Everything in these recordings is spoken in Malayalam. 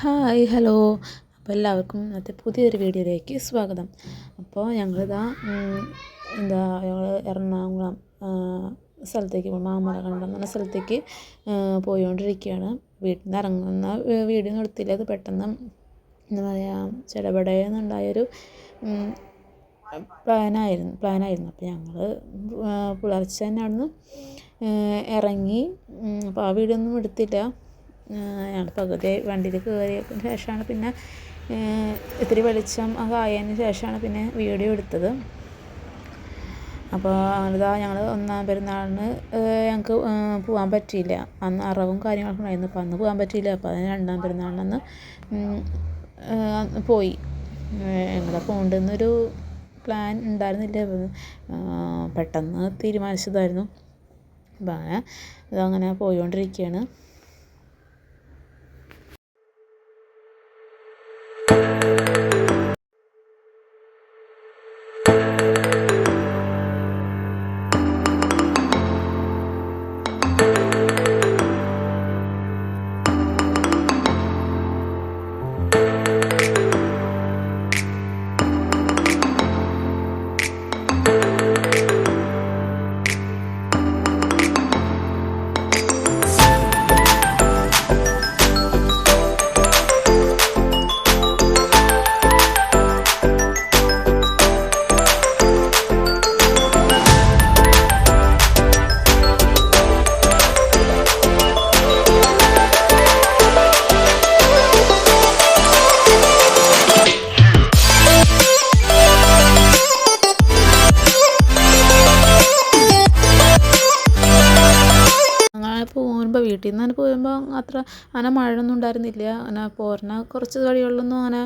Hi hello. അപ്പോൾ എല്ലാവർക്കും ഇന്നത്തെ പുതിയൊരു വീഡിയോയിലേക്ക് സ്വാഗതം. അപ്പോൾ ഞങ്ങളിതാ ഞങ്ങൾ എറണാകുളം സ്ഥലത്തേക്ക് മാമലകണ്ടം എന്ന് പറഞ്ഞ സ്ഥലത്തേക്ക് പോയിക്കൊണ്ടിരിക്കുകയാണ്. വീട്ടിൽ നിന്ന് ഇറങ്ങുന്ന വീഡിയോ ഒന്നും എടുത്തില്ല. അത് പെട്ടെന്ന് എന്താ പറയുക ചെടപടയെന്നുണ്ടായൊരു പ്ലാനായിരുന്നു. അപ്പോൾ ഞങ്ങൾ പുലർച്ചെ തന്നെ അവിടുന്ന് ഇറങ്ങി. അപ്പോൾ ആ വീഡിയോ ഒന്നും എടുത്തില്ല. ഞങ്ങൾ പകുതി വണ്ടിയിൽ കയറിയതിന് ശേഷമാണ് പിന്നെ ഇത്തിരി വെളിച്ചം ഒക്കെ ആയതിന് ശേഷമാണ് പിന്നെ വീഡിയോ എടുത്തത്. അപ്പോൾ അങ്ങനെതാ ഞങ്ങൾ ഒന്നാം പെരുന്നാളിന് ഞങ്ങൾക്ക് പോകാൻ പറ്റിയില്ല. അന്ന് അറവും കാര്യങ്ങളൊക്കെ ഉണ്ടായിരുന്നു. അപ്പോൾ അന്ന് പോകാൻ പറ്റിയില്ല. അപ്പോൾ അതിന് രണ്ടാം പെരുന്നാളിനന്ന് പോയി. എവിടെ പോകേണ്ടെന്നൊരു പ്ലാൻ ഉണ്ടായിരുന്നില്ല. പെട്ടെന്ന് തീരുമാനിച്ചതായിരുന്നു. അപ്പോൾ ഇതങ്ങനെ പോയിക്കൊണ്ടിരിക്കുകയാണ്. പോകുമ്പോൾ വീട്ടിൽ നിന്ന് തന്നെ പോകുമ്പോൾ അത്ര അങ്ങനെ മഴയൊന്നും ഉണ്ടായിരുന്നില്ല. അങ്ങനെ പോരുന്ന കുറച്ച് വഴികളിലൊന്നും അങ്ങനെ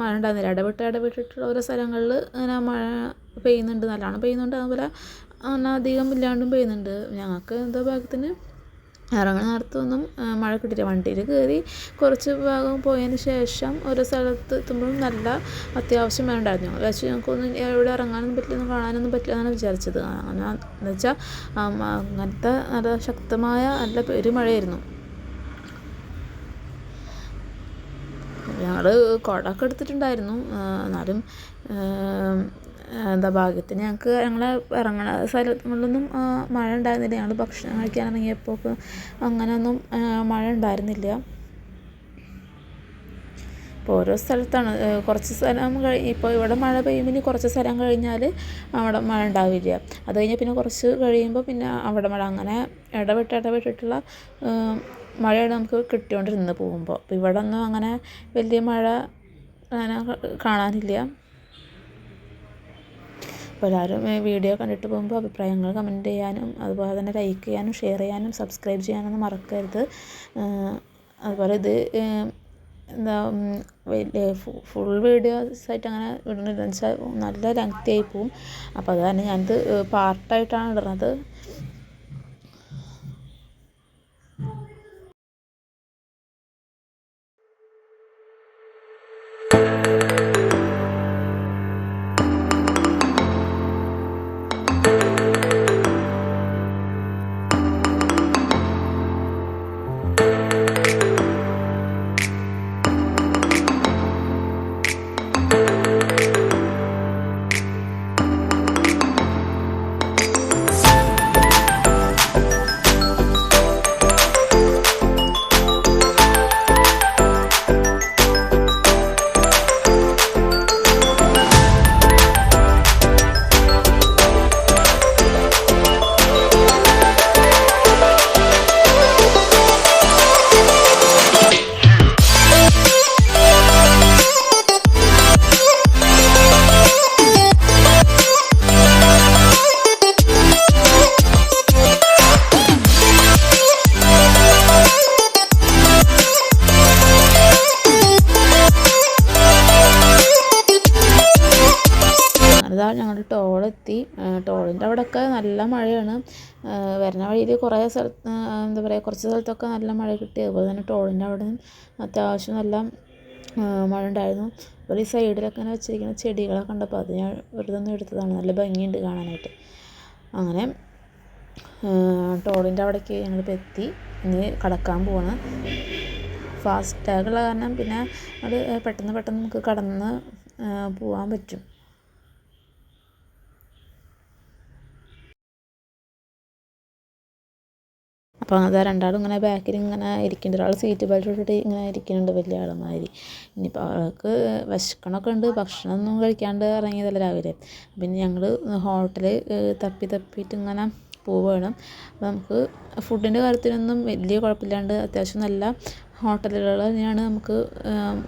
മഴ ഉണ്ടായിരുന്നില്ല. ഇടവിട്ടിട്ടുള്ള ഓരോ സ്ഥലങ്ങളിൽ അങ്ങനെ മഴ പെയ്യുന്നുണ്ട്, നല്ലോണം പെയ്യുന്നുണ്ട്. അതുപോലെ അങ്ങനെ അധികം ഇല്ലാണ്ടും പെയ്യുന്നുണ്ട്. ഞങ്ങൾക്ക് എന്തോ ഭാഗത്തിന് ഇറങ്ങുന്ന നേരത്തൊന്നും മഴ കിട്ടിയില്ല. വണ്ടിയിൽ കയറി കുറച്ച് ഭാഗം പോയതിന് ശേഷം ഓരോ സ്ഥലത്ത് എത്തുമ്പോഴും നല്ല അത്യാവശ്യം മഴ ഉണ്ടായിരുന്നു. ഞങ്ങൾ വെച്ച് ഞങ്ങൾക്കൊന്നും എവിടെ ഇറങ്ങാനൊന്നും പറ്റില്ല, ഒന്നും കാണാനൊന്നും പറ്റില്ല എന്നാണ് വിചാരിച്ചത്. അങ്ങനെ എന്ന് വെച്ചാൽ അങ്ങനത്തെ നല്ല ശക്തമായ നല്ല പെരുമഴയായിരുന്നു. ഞങ്ങൾ കുടയൊക്കെ എടുത്തിട്ടുണ്ടായിരുന്നു. എന്നാലും ഭാഗ്യത്തിന് ഞങ്ങളെ ഇറങ്ങണ സ്ഥലങ്ങളിലൊന്നും മഴ ഉണ്ടായിരുന്നില്ല. ഞങ്ങൾ ഭക്ഷണം കഴിക്കാൻ ഇറങ്ങിയപ്പോൾ അങ്ങനെയൊന്നും മഴ ഉണ്ടായിരുന്നില്ല. ഇപ്പോൾ ഓരോ സ്ഥലത്താണ് കുറച്ച് സ്ഥലം ഇപ്പോൾ ഇവിടെ മഴ പെയ്യുമ്പോൾ ഇനി കുറച്ച് സ്ഥലം കഴിഞ്ഞാൽ അവിടെ മഴ ഉണ്ടാവില്ല. അത് കഴിഞ്ഞാൽ പിന്നെ കുറച്ച് കഴിയുമ്പോൾ പിന്നെ അവിടെ മഴ, അങ്ങനെ ഇടവിട്ടിട്ടുള്ള മഴയാണ് നമുക്ക് കിട്ടിക്കൊണ്ടിരുന്ന് പോകുമ്പോൾ. അപ്പോൾ ഇവിടെ ഒന്നും അങ്ങനെ വലിയ മഴ അങ്ങനെ കാണാനില്ല. അപ്പോൾ എല്ലാവരും വീഡിയോ കണ്ടിട്ട് പോകുമ്പോൾ അഭിപ്രായങ്ങൾ കമൻറ്റ് ചെയ്യാനും അതുപോലെ തന്നെ ലൈക്ക് ചെയ്യാനും ഷെയർ ചെയ്യാനും സബ്സ്ക്രൈബ് ചെയ്യാനൊന്നും മറക്കരുത്. അതുപോലെ ഇത് വലിയ ഫുൾ വീഡിയോസായിട്ട് അങ്ങനെ ഇടുന്നില്ലെന്ന് വെച്ചാൽ നല്ല ലെങ്തി ആയി പോവും. അപ്പോൾ അത് കാരണം ഞാനിത് പാർട്ടായിട്ടാണ് ഇടുന്നത്. അതാ ഞങ്ങളുടെ ടോളെത്തി. ടോളിൻ്റെ അവിടെയൊക്കെ നല്ല മഴയാണ്. വരുന്ന വഴിയിൽ കുറേ സ്ഥലത്ത് എന്താ പറയുക, കുറച്ച് സ്ഥലത്തൊക്കെ നല്ല മഴ കിട്ടി. അതുപോലെ തന്നെ ടോളിൻ്റെ അവിടെ അത്യാവശ്യം നല്ല മഴ ഉണ്ടായിരുന്നു. അതുപോലെ ഈ സൈഡിലൊക്കെ ഇങ്ങനെ വെച്ചിരിക്കുന്ന ചെടികളൊക്കെ കണ്ടപ്പോൾ അത് ഞാൻ വെറുതെ ഒന്ന് എടുത്തതാണ്. നല്ല ഭംഗിയുണ്ട് കാണാനായിട്ട്. അങ്ങനെ ടോളിൻ്റെ അവിടേക്ക് ഞങ്ങളിപ്പോൾ എത്തി. ഇനി കടക്കാൻ പോവാണ്. ഫാസ്റ്റ് ടാഗുള്ള കാരണം പിന്നെ അത് പെട്ടെന്ന് നമുക്ക് കടന്ന് പോകാൻ പറ്റും. അപ്പോൾ അത് രണ്ടാളും ഇങ്ങനെ ബാക്കിൽ ഇങ്ങനെ ഇരിക്കുന്നുണ്ട്. ഒരാൾ സീറ്റ് ബെൽറ്റ് ഇട്ടിട്ട് ഇങ്ങനെ ഇരിക്കുന്നുണ്ട്, വലിയ ആളുമാതിരി. ഇനിയിപ്പോൾ അവൾക്ക് വിശക്കണമൊക്കെ ഉണ്ട്, ഭക്ഷണമൊന്നും കഴിക്കാണ്ട് ഇറങ്ങിയതല്ല രാവിലെ. പിന്നെ ഞങ്ങൾ ഹോട്ടൽ തപ്പിയിട്ട് ഇങ്ങനെ പോവുകയാണ്. അപ്പോൾ നമുക്ക് ഫുഡിൻ്റെ കാര്യത്തിനൊന്നും വലിയ കുഴപ്പമില്ലാണ്ട് അത്യാവശ്യം നല്ല ഹോട്ടലുകൾ തന്നെയാണ്. നമുക്ക്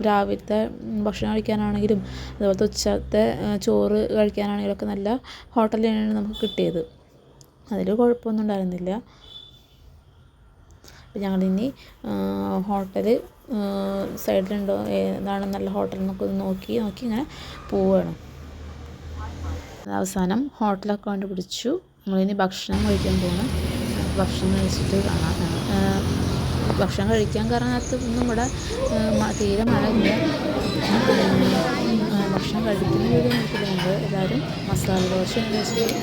രാവിലത്തെ ഭക്ഷണം കഴിക്കാനാണെങ്കിലും അതുപോലത്തെ ഉച്ചത്തെ ചോറ് കഴിക്കാനാണെങ്കിലൊക്കെ നല്ല ഹോട്ടൽ തന്നെയാണ് നമുക്ക് കിട്ടിയത്. അതിൽ കുഴപ്പമൊന്നും ഉണ്ടായിരുന്നില്ല. അപ്പോൾ ഞങ്ങളിനി ഹോട്ടൽ സൈഡിലുണ്ടോ ഏതാണ് നല്ല ഹോട്ടൽ എന്നൊക്കെ നോക്കി ഇങ്ങനെ പോവുകയാണ്. അവസാനം ഹോട്ടലൊക്കെ കണ്ടുപിടിച്ചു. നമ്മളിനി ഭക്ഷണം കഴിക്കാൻ പോകണം. ഭക്ഷണം കഴിച്ചിട്ട് കാണാം. ഭക്ഷണം കഴിക്കാൻ കാരണത്തൊന്നും ഇവിടെ തീരെ മഴയില്ല. ഭക്ഷണം കഴിക്കുന്ന വീഡിയോ നോക്കില്ല. ഞങ്ങൾ എല്ലാവരും മസാല ദോശ കഴിച്ചിട്ട്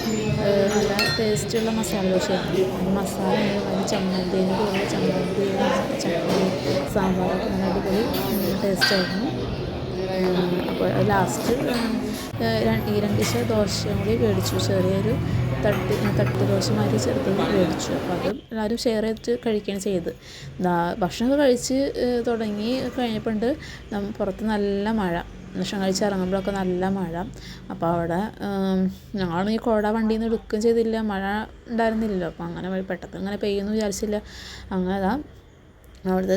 നല്ല ടേസ്റ്റുള്ള മസാല ദോശയായിരുന്നു. മസാല അതിന് ചമ്മന്തി, അതിന് കൂടുതൽ ചമ്മന്തി, ചട്നി, സാമ്പാറൊക്കെ നല്ല അടിപൊളി ടേസ്റ്റായിരുന്നു. അപ്പോൾ ലാസ്റ്റ് ഈ 2 ദോശയും കൂടി മേടിച്ചു. ചെറിയൊരു തട്ട് ദോശ മാതിരി ചെറുത് മേടിച്ചു. അപ്പോൾ അത് എല്ലാവരും ഷെയർ ചെയ്തിട്ട് കഴിക്കുകയാണ് ചെയ്തത്. ഭക്ഷണമൊക്കെ കഴിച്ച് തുടങ്ങി കഴിഞ്ഞപ്പോൾ പുറത്ത് നല്ല മഴ. ഭക്ഷണം കഴിച്ച് ഇറങ്ങുമ്പോഴൊക്കെ നല്ല മഴ. അപ്പോൾ അവിടെ ഞങ്ങളാണെങ്കിൽ കുട വണ്ടിയിൽ നിന്ന് എടുക്കുകയും ചെയ്തില്ല, മഴ ഉണ്ടായിരുന്നില്ലല്ലോ. അപ്പോൾ അങ്ങനെ പെട്ടെന്ന് ഇങ്ങനെ പെയ്യുമെന്ന് വിചാരിച്ചില്ല. അങ്ങനെ അവിടുത്തെ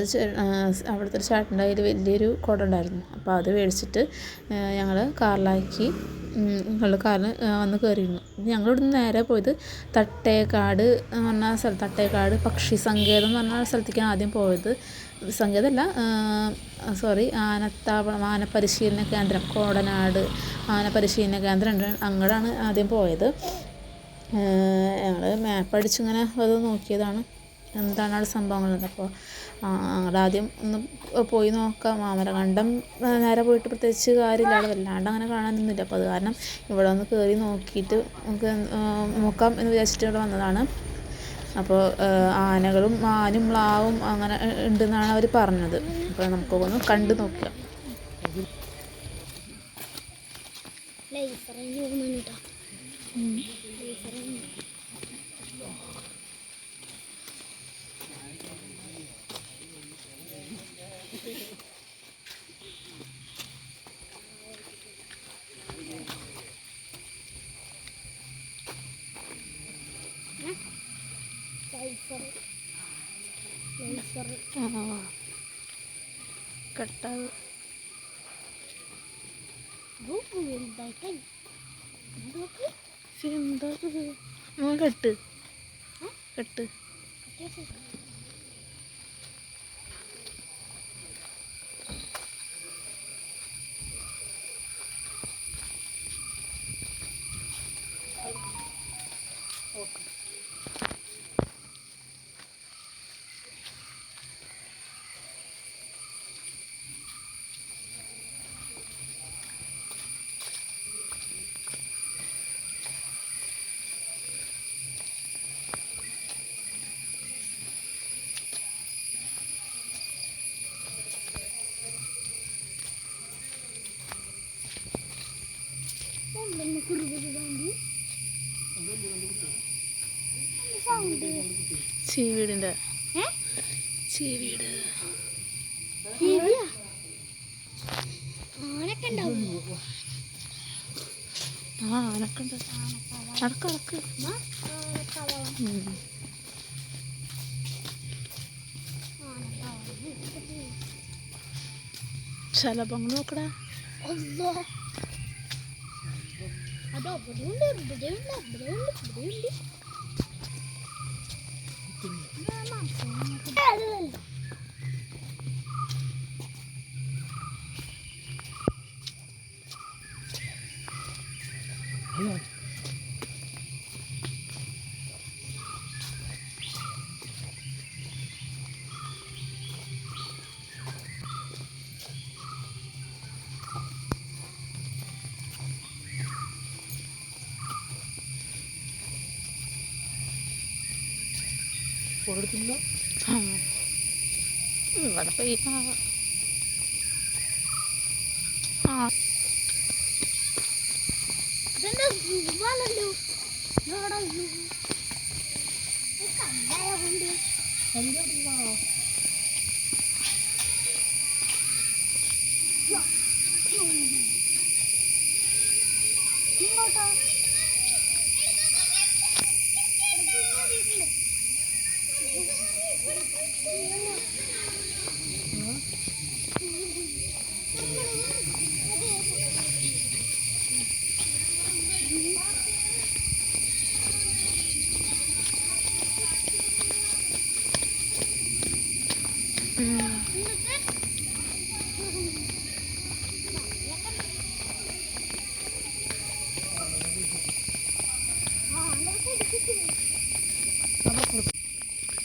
ഒരു ചേട്ടൻ്റെ കയ്യിൽ വലിയൊരു കുട ഉണ്ടായിരുന്നു. അപ്പോൾ അത് മേടിച്ചിട്ട് ഞങ്ങൾ കാറിലാക്കി കാറിൽ വന്ന് കയറിയിരുന്നു. ഞങ്ങളിവിടുന്ന് നേരെ പോയത് തട്ടേക്കാട് എന്ന് പറഞ്ഞ സ്ഥലം, തട്ടേക്കാട് പക്ഷി സങ്കേതം എന്ന് പറഞ്ഞ സ്ഥലത്തേക്കാണ് ആദ്യം പോയത്. സങ്കേതമല്ല, ആനത്താവളം, ആനപരിശീലന കേന്ദ്രം, കോടനാട് ആനപരിശീലന കേന്ദ്രം ഉണ്ട്. അങ്ങോട്ടാണ് ആദ്യം പോയത്. ഞങ്ങൾ മാപ്പ് അടിച്ചിങ്ങനെ അത് നോക്കിയതാണ് എന്താണ് അവിടെ സംഭവങ്ങളുണ്ട്. അപ്പോൾ അങ്ങോട്ട് ആദ്യം ഒന്ന് പോയി നോക്കാം. മാമരകണ്ടം നേരെ പോയിട്ട് പ്രത്യേകിച്ച് കാര്യമില്ല, അവിടെ വല്ലാണ്ട് അങ്ങനെ കാണാനൊന്നുമില്ല. അപ്പോൾ അത് കാരണം ഇവിടെ ഒന്ന് കയറി നോക്കിയിട്ട് നമുക്ക് നോക്കാം എന്ന് വിചാരിച്ചിട്ട് ഇവിടെ വന്നതാണ്. അപ്പോൾ ആനകളും മാനും മ്ലാവും അങ്ങനെ ഉണ്ടെന്നാണ് അവർ പറഞ്ഞത്. അപ്പോൾ നമുക്കൊന്ന് കണ്ടു നോക്കാം. കട്ടാവ് എന്താ കെട്ട് കെട്ട് ചീവീടിൻ്റെ ചീവീട് ആനൊക്കെ ഉണ്ട്. അടക്ക് ശലഭങ്ങൾ നോക്കടാ. ഇവിടെ പോയി ആ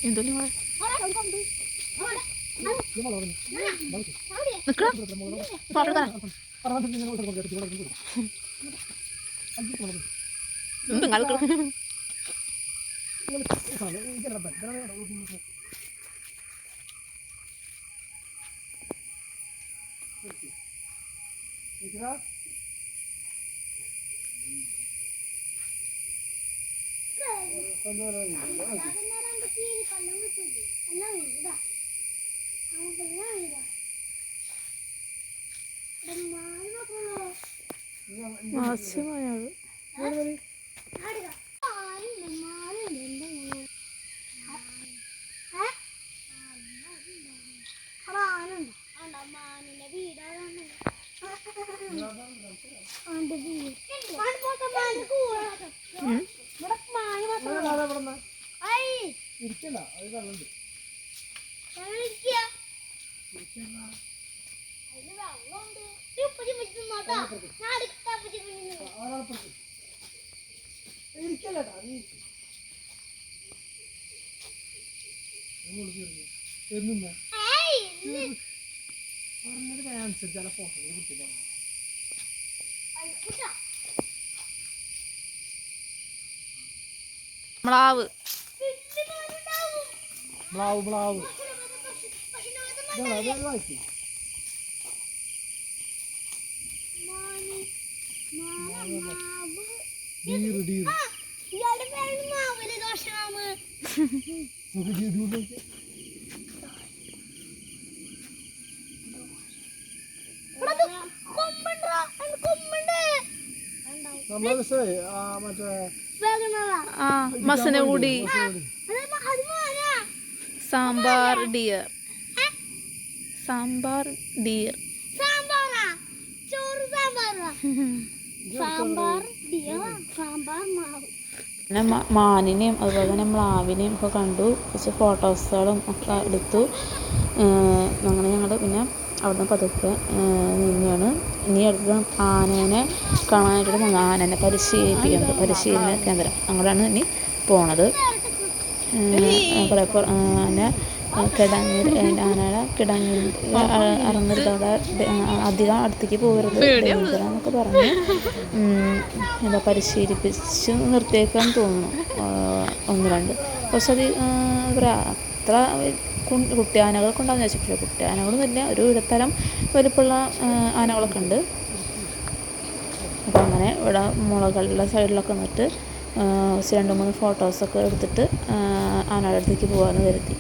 എന്തെങ്കിലും ആവശ്യമായത് മ്ലാവ് മസനഗുടി സാമ്പാർ ഡിയർ പിന്നെ മാനിനെയും അതുപോലെ തന്നെ മ്ലാവിനെയും ഒക്കെ കണ്ടു. കുറച്ച് ഫോട്ടോസുകളും ഒക്കെ എടുത്തു. അങ്ങനെ ഞങ്ങൾ പിന്നെ അവിടുന്ന് പതുക്കെ നീങ്ങുകയാണ്. ഇനി അടുത്ത ആനേനെ കാണാനായിട്ട് ആനേനെ പരിശീലന കേന്ദ്രം അങ്ങോട്ടാണ് ഇനി പോണത്. കുറേ ആന ആനയുടെ കിടങ്ങിൽ ഇറങ്ങരുത്, അധികം അടുത്തേക്ക് പോകരുത്, എന്നൊക്കെ പറഞ്ഞ് എന്താ പരിശീലിപ്പിച്ച് നിർത്തിയേക്കാൻ തോന്നുന്നു. 1-2 കുറച്ചധികം എന്താ പറയുക, അത്ര കുട്ടിയാനകളൊക്കെ ഉണ്ടാകുന്ന വെച്ചിട്ടില്ല. കുട്ടിയാനകളൊന്നുമില്ല, ഒരു ഇടത്തരം വലിപ്പമുള്ള ആനകളൊക്കെ ഉണ്ട്. അപ്പോൾ അങ്ങനെ ഇവിടെ മുളകളുടെ സൈഡിലൊക്കെ നിന്നിട്ട് 2-3 ഫോട്ടോസൊക്കെ എടുത്തിട്ട് ആനയുടെ അടുത്തേക്ക് പോകാമെന്ന് കരുതി.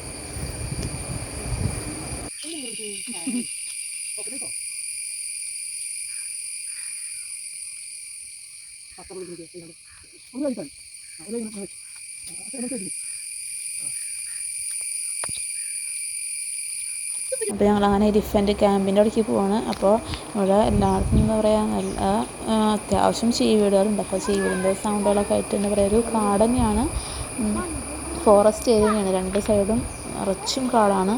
അപ്പോൾ ഞങ്ങളങ്ങനെ എലിഫൻ്റ് ക്യാമ്പിൻ്റെ അവിടേക്ക് പോവാണ്. അപ്പോൾ ഇവിടെ എല്ലായിടത്തും എന്താ പറയുക, നല്ല അത്യാവശ്യം ചീവീടുകളുണ്ട്. അപ്പോൾ ചീവീടിൻ്റെ സൗണ്ടുകളൊക്കെ ആയിട്ട് എന്താ പറയുക, ഒരു കാട് തന്നെയാണ്, ഫോറസ്റ്റ് ഏരിയ തന്നെയാണ്. 2 സൈഡും നിറച്ചും കാടാണ്.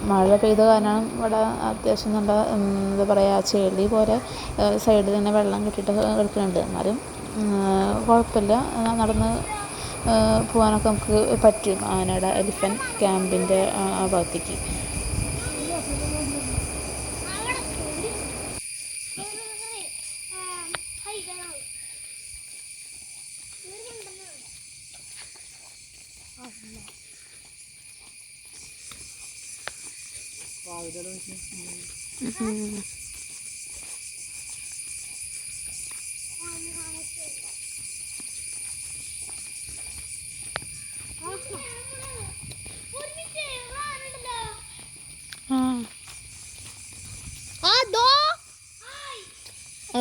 മഴ പെയ്ത കാരണം ഇവിടെ അത്യാവശ്യം നല്ല എന്താ പറയുക, ചെളി പോലെ സൈഡിൽ തന്നെ വെള്ളം കെട്ടിയിട്ട് കിടക്കുന്നുണ്ട്. എന്നാലും കുഴപ്പമില്ല, നടന്ന് പോകാനൊക്കെ നമുക്ക് പറ്റും ആനയുടെ എലിഫൻ്റ് ക്യാമ്പിൻ്റെ ആ ഭാഗത്തേക്ക്.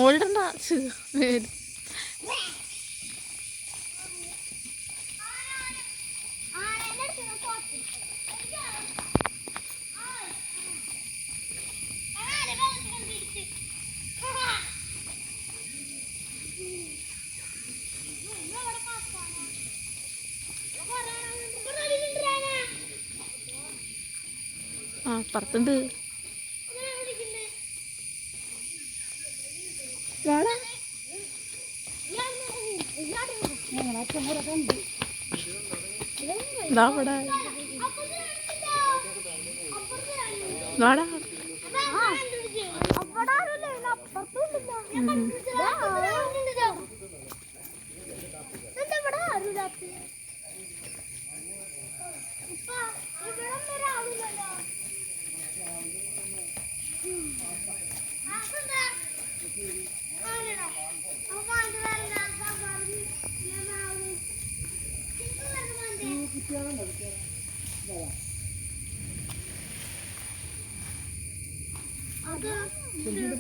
ഓടണ്ട. അപ്പുറത്തുണ്ട്. വാടാ. വാടാ.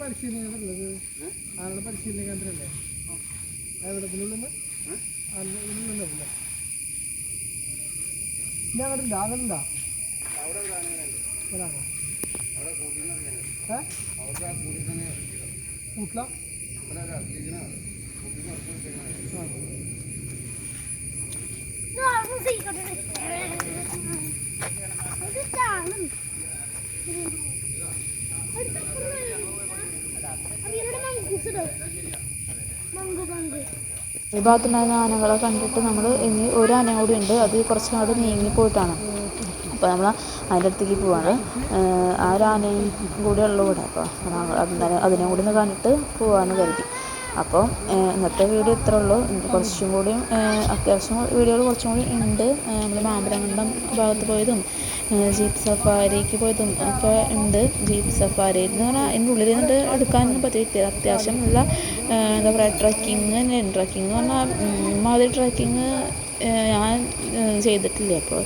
പരിശീലന കേന്ദ്രമല്ലേ? ആരുടെ പരിശീലന കേന്ദ്രമല്ലേ? എവിടെ ഇതിനുള്ളിൽ അങ്ങോട്ടുണ്ടോ? അങ്ങോട്ടുണ്ടോ? കൂട്ടില ഈ ഭാഗത്തുണ്ടായിരുന്ന ആനകളെ കണ്ടിട്ട് നമ്മൾ ഇനി ഒരു ആന കൂടി ഉണ്ട്, അത് കുറച്ച് നാട് നീങ്ങിപ്പോയിട്ടാണ്. അപ്പോൾ നമ്മൾ അതിൻ്റെ അടുത്തേക്ക് പോവാണ്. ആ ഒരു ആനയും കൂടി ഉള്ളു ഇവിടെ. അപ്പോൾ അതിനെ കൂടി ഒന്ന് കണ്ടിട്ട് പോകാമെന്ന് കരുതി. അപ്പോൾ ഇന്നത്തെ വീഡിയോ ഇത്രേ ഉള്ളൂ. കുറച്ചും കൂടിയും അത്യാവശ്യം വീഡിയോകൾ കുറച്ചും കൂടി ഉണ്ട്. നമ്മൾ മാമ്പഴങ്കണ്ടം ഭാഗത്ത് പോയതും ജീപ്പ് സഫാരിക്ക് പോയതും ഒക്കെ ഉണ്ട്. ജീപ്പ് സഫാരി എന്ന് പറഞ്ഞാൽ അതിൻ്റെ ഉള്ളിൽ നിന്നിട്ട് എടുക്കാനൊന്നും പറ്റിയിട്ടില്ല. അത്യാവശ്യമുള്ള എന്താ പറയുക ട്രക്കിങ് തന്നെയാണ്. ട്രക്കിങ് എന്ന് പറഞ്ഞാൽ മാതിരി ട്രക്കിങ് ഞാൻ ചെയ്തിട്ടില്ല. അപ്പോൾ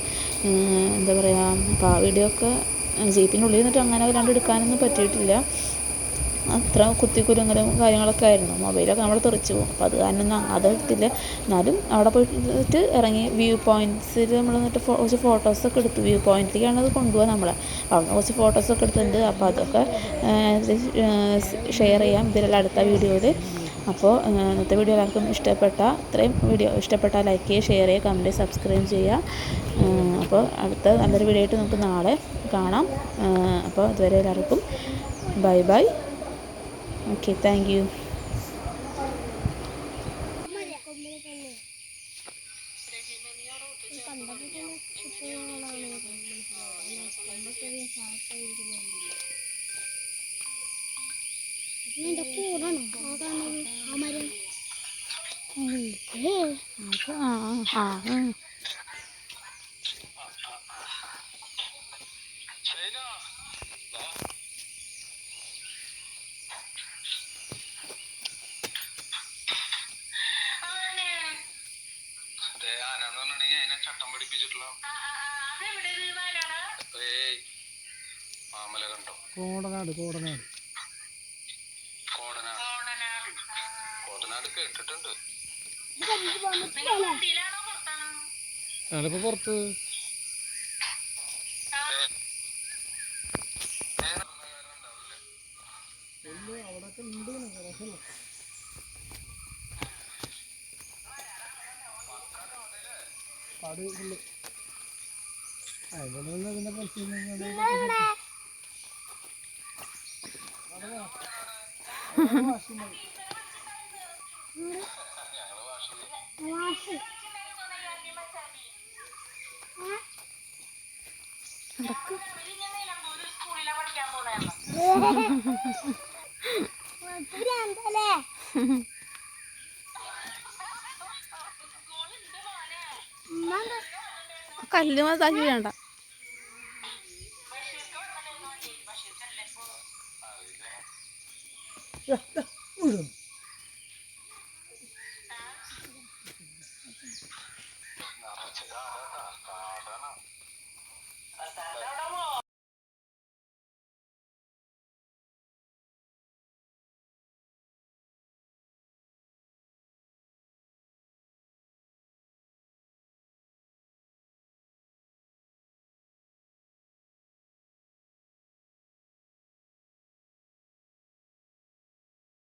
എന്താ പറയുക, അപ്പോൾ ആ വീഡിയോ ഒക്കെ ജീപ്പിൻ്റെ ഉള്ളിൽ നിന്നിട്ട് അങ്ങനെ വല്ലാണ്ട് എടുക്കാനൊന്നും പറ്റിയിട്ടില്ല. അത്ര കുത്തിക്കുരുങ്ങലും കാര്യങ്ങളൊക്കെ ആയിരുന്നു. മൊബൈലൊക്കെ നമ്മൾ തെറിച്ച് പോകും. അപ്പോൾ അത് കാരണം അതെടുത്തില്ല. എന്നാലും അവിടെ പോയിട്ട് ഇറങ്ങി വ്യൂ പോയിൻറ്റ്സിൽ നമ്മൾ എന്നിട്ട് കുറച്ച് ഫോട്ടോസൊക്കെ എടുത്തു. വ്യൂ പോയിൻറ്റിലേക്കാണ് അത് കൊണ്ടുപോകുക നമ്മളെ. അവിടെ കുറച്ച് ഫോട്ടോസൊക്കെ എടുത്തിട്ടുണ്ട്. അപ്പോൾ അതൊക്കെ ഷെയർ ചെയ്യാം ഇതിലെല്ലാം അടുത്ത വീഡിയോയിൽ. അപ്പോൾ ഇന്നത്തെ വീഡിയോ എല്ലാവർക്കും ഇത്രയും വീഡിയോ ഇഷ്ടപ്പെട്ടാൽ ലൈക്ക് ചെയ്യുക, ഷെയർ ചെയ്യുക, കമൻറ്റ്, സബ്സ്ക്രൈബ് ചെയ്യുക. അപ്പോൾ അടുത്ത നല്ലൊരു വീഡിയോ ആയിട്ട് നമുക്ക് നാളെ കാണാം. അപ്പോൾ അതുവരെ എല്ലാവർക്കും bye bye. Okay, thank you. ചട്ടം പഠിപ്പിച്ചിട്ടുള്ള മാമലകണ്ടം കോടനാട് കേട്ടിട്ടുണ്ട്. ഞാനിപ്പോ പുറത്ത് അവിടൊക്കെ ഉണ്ട്. കാട് ഫുള്ള് അതിൻ്റെ പരിശീലനം കല്ല് താല്പര്യം വേണ്ട. വീഴും.